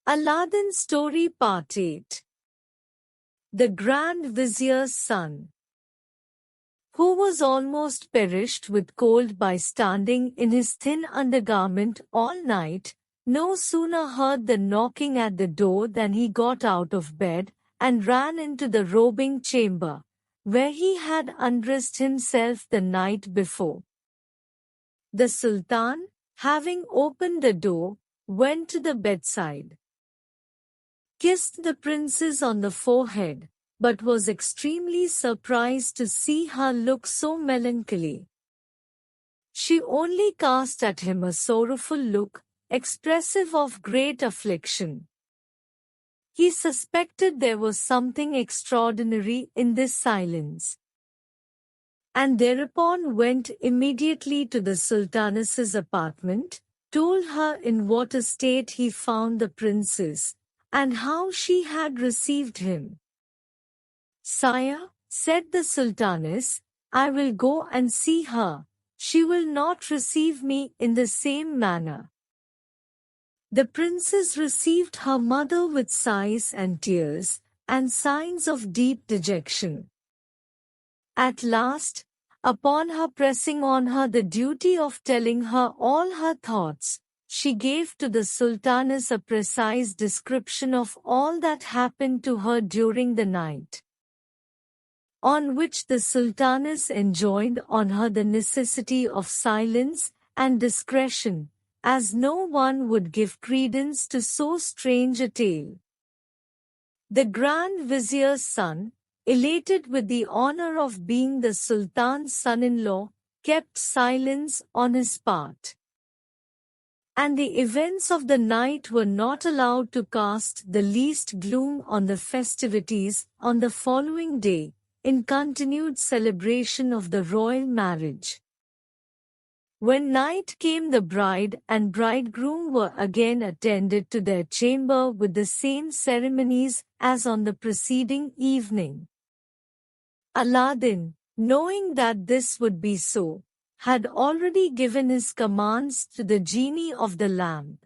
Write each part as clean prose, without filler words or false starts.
Aladdin Story Part 8. The Grand Vizier's son, who was almost perished with cold by standing in his thin undergarment all night, no sooner heard the knocking at the door than he got out of bed and ran into the robing chamber, where he had undressed himself the night before. The Sultan, having opened the door, went to the bedside, kissed the princess on the forehead, but was extremely surprised to see her look so melancholy. She only cast at him a sorrowful look, expressive of great affliction. He suspected there was something extraordinary in this silence, and thereupon went immediately to the Sultaness's apartment, told her in what a state he found the princess, and how she had received him. "Sire," said the Sultaness, "I will go and see her. She will not receive me in the same manner." The princess received her mother with sighs and tears, and signs of deep dejection. At last, upon her pressing on her the duty of telling her all her thoughts, she gave to the Sultaness a precise description of all that happened to her during the night. On which the Sultaness enjoined on her the necessity of silence and discretion, as no one would give credence to so strange a tale. The Grand Vizier's son, elated with the honor of being the Sultan's son-in-law, kept silence on his part, and the events of the night were not allowed to cast the least gloom on the festivities on the following day, in continued celebration of the royal marriage. When night came, the bride and bridegroom were again attended to their chamber with the same ceremonies as on the preceding evening. Aladdin, knowing that this would be so, had already given his commands to the genie of the lamp.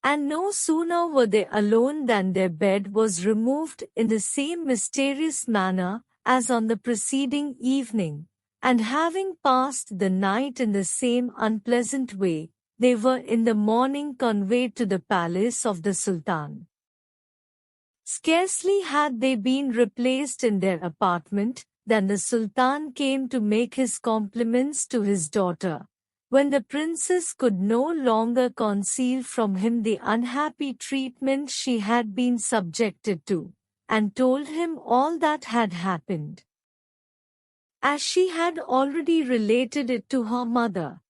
And no sooner were they alone than their bed was removed in the same mysterious manner as on the preceding evening, and having passed the night in the same unpleasant way, they were in the morning conveyed to the palace of the Sultan. Scarcely had they been replaced in their apartment than the Sultan came to make his compliments to his daughter, when the princess could no longer conceal from him the unhappy treatment she had been subjected to, and told him all that had happened, as she had already related it to her mother.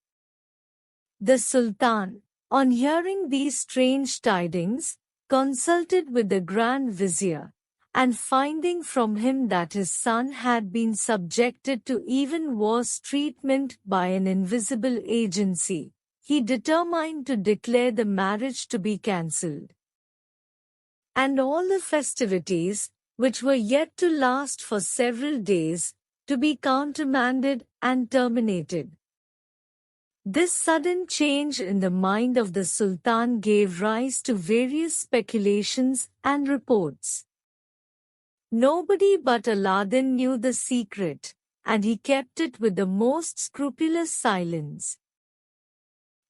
The Sultan, on hearing these strange tidings, consulted with the Grand Vizier, and finding from him that his son had been subjected to even worse treatment by an invisible agency, he determined to declare the marriage to be cancelled, and all the festivities, which were yet to last for several days, to be countermanded and terminated. This sudden change in the mind of the Sultan gave rise to various speculations and reports. Nobody but Aladdin knew the secret, and he kept it with the most scrupulous silence.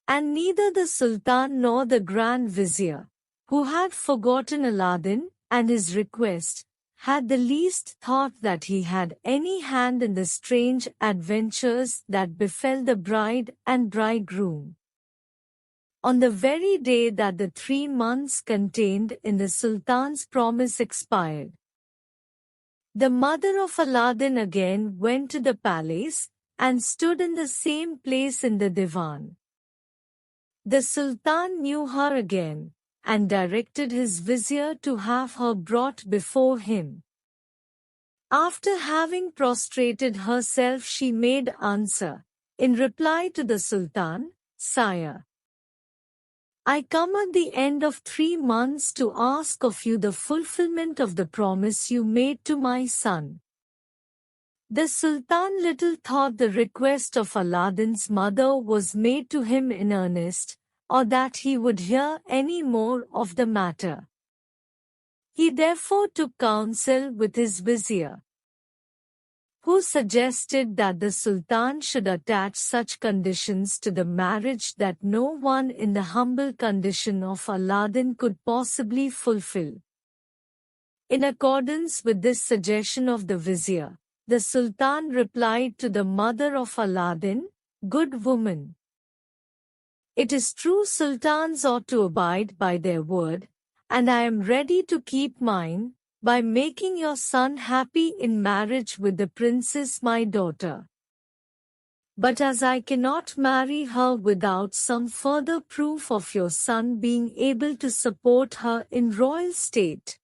And neither the Sultan nor the Grand Vizier, who had forgotten Aladdin and his request, had the least thought that he had any hand in the strange adventures that befell the bride and bridegroom. On the very day that the 3 months contained in the Sultan's promise expired, the mother of Aladdin again went to the palace, and stood in the same place in the divan. The Sultan knew her again, and directed his vizier to have her brought before him. After having prostrated herself, she made answer, in reply to the Sultan, "Sire, I come at the end of 3 months to ask of you the fulfillment of the promise you made to my son." The Sultan little thought the request of Aladdin's mother was made to him in earnest, or that he would hear any more of the matter. He therefore took counsel with his vizier, who suggested that the Sultan should attach such conditions to the marriage that no one in the humble condition of Aladdin could possibly fulfill. In accordance with this suggestion of the vizier, the Sultan replied to the mother of Aladdin, "Good woman, it is true sultans ought to abide by their word, and I am ready to keep mine, by making your son happy in marriage with the princess my daughter. But as I cannot marry her without some further proof of your son being able to support her in royal state,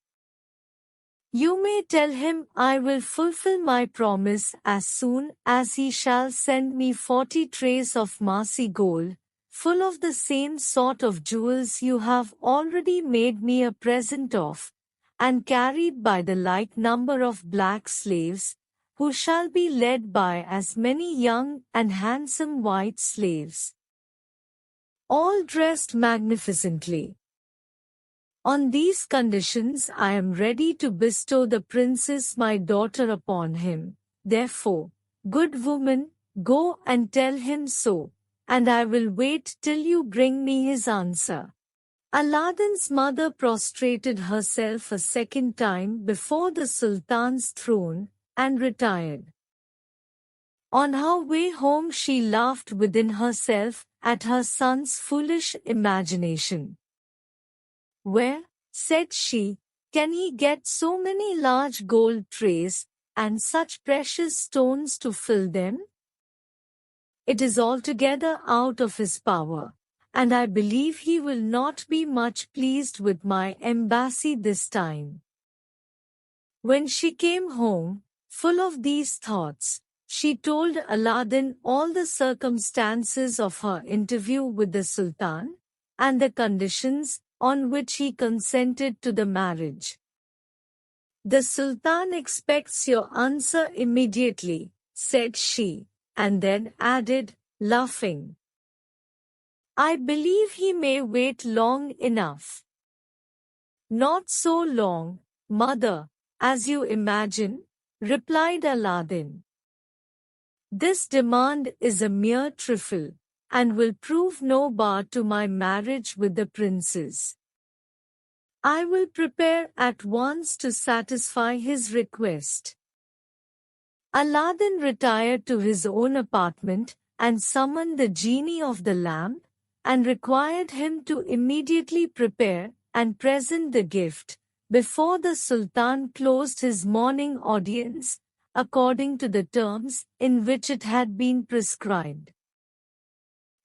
you may tell him I will fulfill my promise as soon as he shall send me 40 trays of massy gold, full of the same sort of jewels you have already made me a present of, and carried by the like number of black slaves, who shall be led by as many young and handsome white slaves, all dressed magnificently. On these conditions I am ready to bestow the princess my daughter upon him. Therefore, good woman, go and tell him so, and I will wait till you bring me his answer." Aladdin's mother prostrated herself a second time before the Sultan's throne, and retired. On her way home she laughed within herself at her son's foolish imagination. "Where," said she, "can he get so many large gold trays, and such precious stones to fill them? It is altogether out of his power, and I believe he will not be much pleased with my embassy this time." When she came home, full of these thoughts, she told Aladdin all the circumstances of her interview with the Sultan, and the conditions on which he consented to the marriage. "The Sultan expects your answer immediately," said she, and then added, laughing, "I believe he may wait long enough." "Not so long, mother, as you imagine," replied Aladdin. "This demand is a mere trifle, and will prove no bar to my marriage with the princess. I will prepare at once to satisfy his request." Aladdin retired to his own apartment, and summoned the genie of the lamp, and required him to immediately prepare and present the gift, before the Sultan closed his morning audience, according to the terms in which it had been prescribed.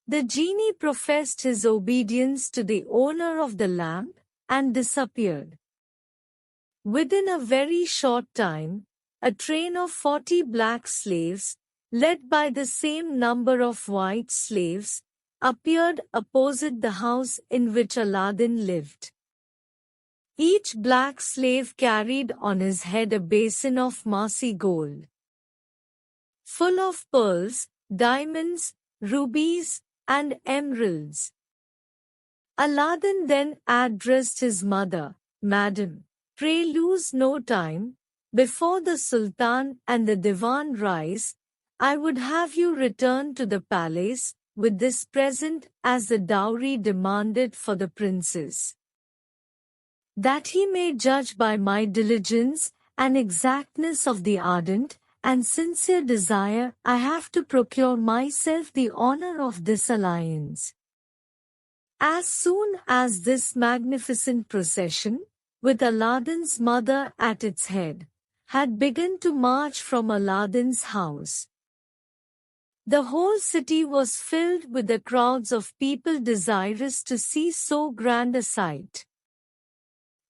The genie professed his obedience to the owner of the lamp, and disappeared. Within a very short time, a train of 40 black slaves, led by the same number of white slaves, appeared opposite the house in which Aladdin lived. Each black slave carried on his head a basin of massy gold, full of pearls, diamonds, rubies, and emeralds. Aladdin then addressed his mother, "Madam, pray lose no time. Before the Sultan and the Divan rise, I would have you return to the palace with this present as the dowry demanded for the princess. That he may judge by my diligence and exactness of the ardent and sincere desire I have to procure myself the honor of this alliance." As soon as this magnificent procession, with Aladdin's mother at its head, had begun to march from Aladdin's house, the whole city was filled with the crowds of people desirous to see so grand a sight.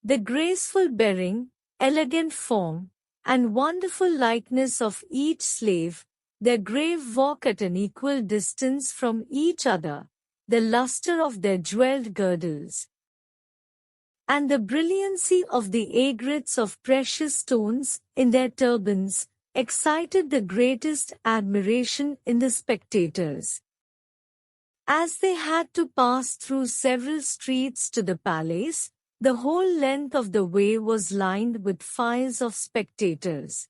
The graceful bearing, elegant form, and wonderful likeness of each slave, their grave walk at an equal distance from each other, the luster of their jeweled girdles, and the brilliancy of the aigrettes of precious stones in their turbans, excited the greatest admiration in the spectators. As they had to pass through several streets to the palace, the whole length of the way was lined with files of spectators.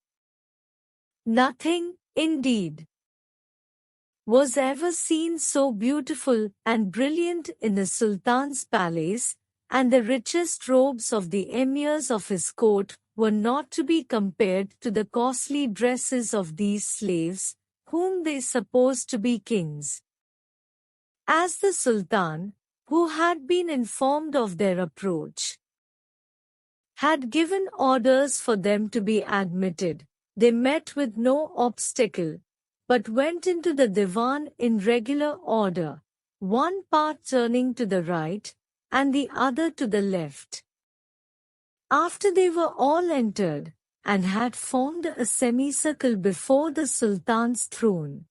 Nothing, indeed, was ever seen so beautiful and brilliant in the Sultan's palace, and the richest robes of the emirs of his court were not to be compared to the costly dresses of these slaves, whom they supposed to be kings. As the Sultan, who had been informed of their approach, had given orders for them to be admitted, they met with no obstacle, but went into the divan in regular order, one part turning to the right, and the other to the left. After they were all entered, and had formed a semicircle before the Sultan's throne,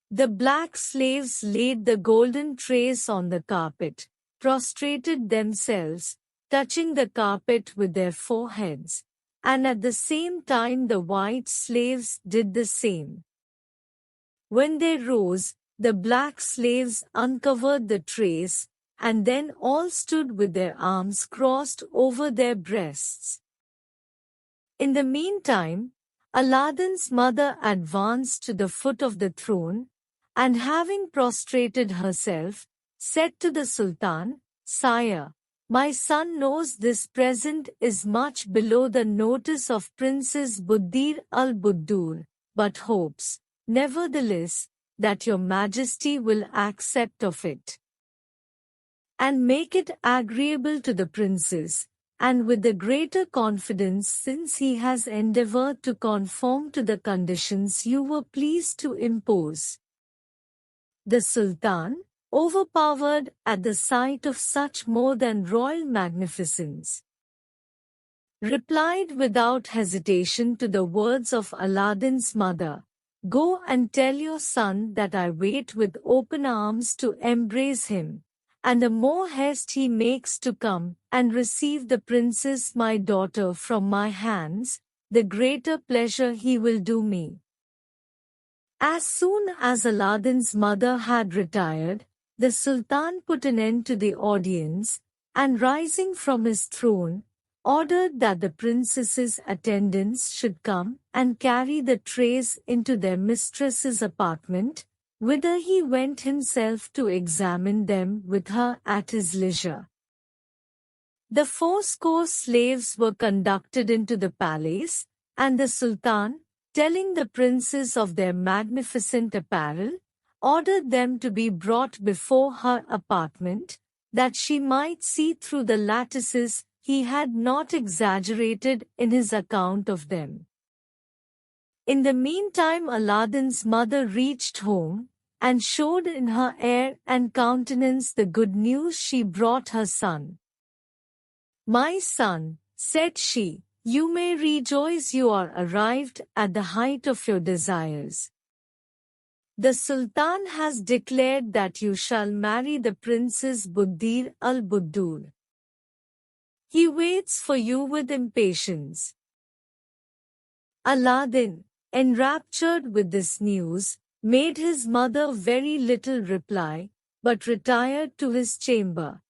the black slaves laid the golden trays on the carpet, prostrated themselves, touching the carpet with their foreheads, and at the same time the white slaves did the same. When they rose, the black slaves uncovered the trays, and then all stood with their arms crossed over their breasts. In the meantime, Aladdin's mother advanced to the foot of the throne, and having prostrated herself, said to the Sultan, "Sire, my son knows this present is much below the notice of Princess Buddir al-Buddur, but hopes, nevertheless, that your Majesty will accept of it, and make it agreeable to the princess, and with the greater confidence since he has endeavored to conform to the conditions you were pleased to impose." The Sultan, overpowered at the sight of such more than royal magnificence, replied without hesitation to the words of Aladdin's mother, "Go and tell your son that I wait with open arms to embrace him, and the more haste he makes to come and receive the princess my daughter from my hands, the greater pleasure he will do me." As soon as Aladdin's mother had retired, the Sultan put an end to the audience, and rising from his throne, ordered that the princess's attendants should come and carry the trays into their mistress's apartment, whither he went himself to examine them with her at his leisure. The 80 slaves were conducted into the palace, and the Sultan, telling the princes of their magnificent apparel, ordered them to be brought before her apartment, that she might see through the lattices. He had not exaggerated in his account of them. In the meantime Aladdin's mother reached home, and showed in her air and countenance the good news she brought her son. "My son," said she, "you may rejoice, you are arrived at the height of your desires. The Sultan has declared that you shall marry the Princess Buddir al-Buddur. He waits for you with impatience." Aladdin, enraptured with this news, made his mother very little reply, but retired to his chamber.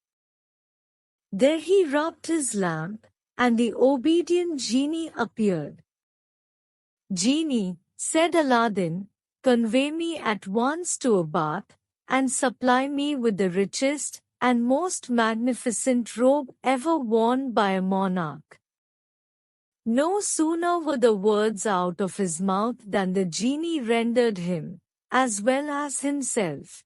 There he rubbed his lamp, and the obedient genie appeared. "Genie," said Aladdin, "convey me at once to a bath, and supply me with the richest and most magnificent robe ever worn by a monarch." No sooner were the words out of his mouth than the genie rendered him, as well as himself,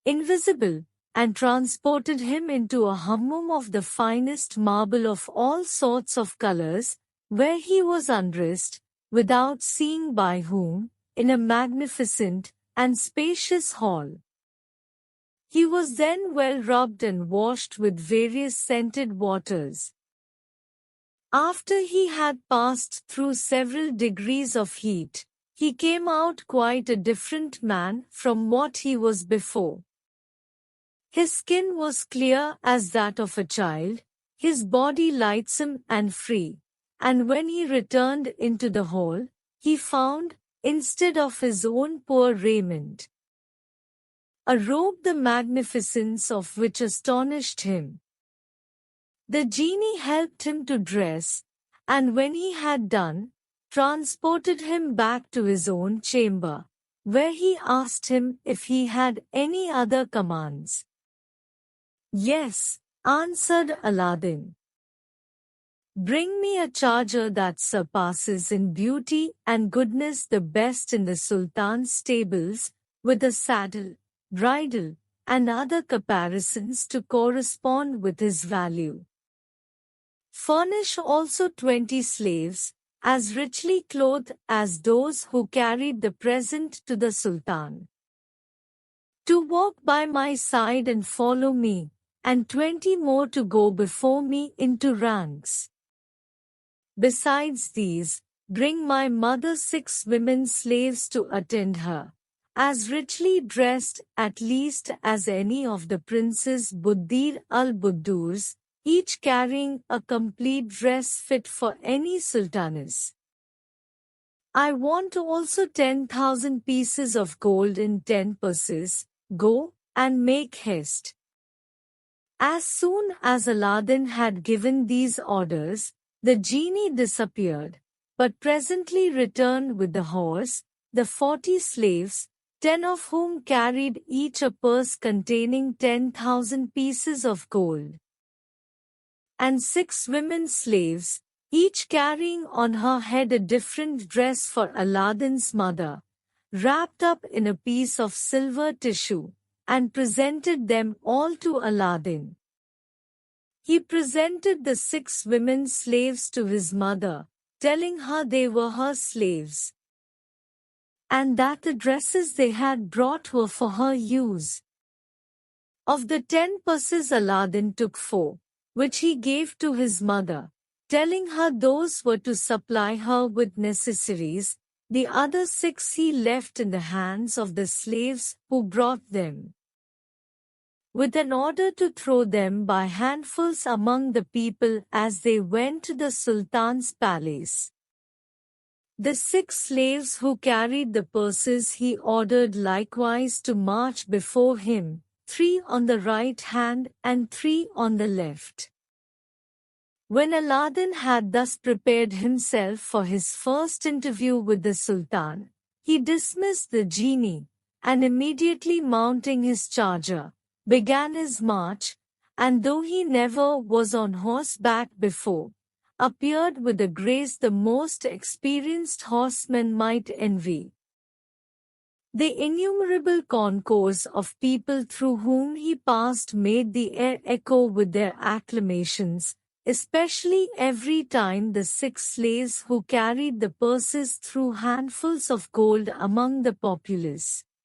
invisible, and transported him into a hammam of the finest marble of all sorts of colors, where he was undressed, without seeing by whom, in a magnificent and spacious hall. He was then well rubbed and washed with various scented waters. After he had passed through several degrees of heat, he came out quite a different man from what he was before. His skin was clear as that of a child, his body lightsome and free, and when he returned into the hall, he found, instead of his own poor raiment, a robe the magnificence of which astonished him. The genie helped him to dress, and when he had done, transported him back to his own chamber, where he asked him if he had any other commands. "Yes," answered Aladdin. "Bring me a charger that surpasses in beauty and goodness the best in the Sultan's stables, with a saddle, bridle, and other caparisons to correspond with his value. Furnish also 20 slaves, as richly clothed as those who carried the present to the Sultan, to walk by my side and follow me, and 20 more to go before me into ranks. Besides these, bring my mother 6 women slaves to attend her, as richly dressed at least as any of the princes Buddir al-Buddurs, each carrying a complete dress fit for any sultaness. I want also 10,000 pieces of gold in 10 purses. Go, and make haste." As soon as Aladdin had given these orders, the genie disappeared, but presently returned with the horse, the 40 slaves, 10 of whom carried each a purse containing 10,000 pieces of gold, and 6 women slaves, each carrying on her head a different dress for Aladdin's mother, wrapped up in a piece of silver tissue, and presented them all to Aladdin. He presented the 6 women slaves to his mother, telling her they were her slaves, and that the dresses they had brought were for her use. Of the 10 purses Aladdin took 4, which he gave to his mother, telling her those were to supply her with necessaries. The other 6 he left in the hands of the slaves who brought them, with an order to throw them by handfuls among the people as they went to the Sultan's palace. The 6 slaves who carried the purses he ordered likewise to march before him, 3 on the right hand and 3 on the left. When Aladdin had thus prepared himself for his first interview with the Sultan, he dismissed the genie, and immediately mounting his charger, began his march, and though he never was on horseback before, appeared with a grace the most experienced horseman might envy. The innumerable concourse of people through whom he passed made the air echo with their acclamations, especially every time the 6 slaves who carried the purses threw handfuls of gold among the populace.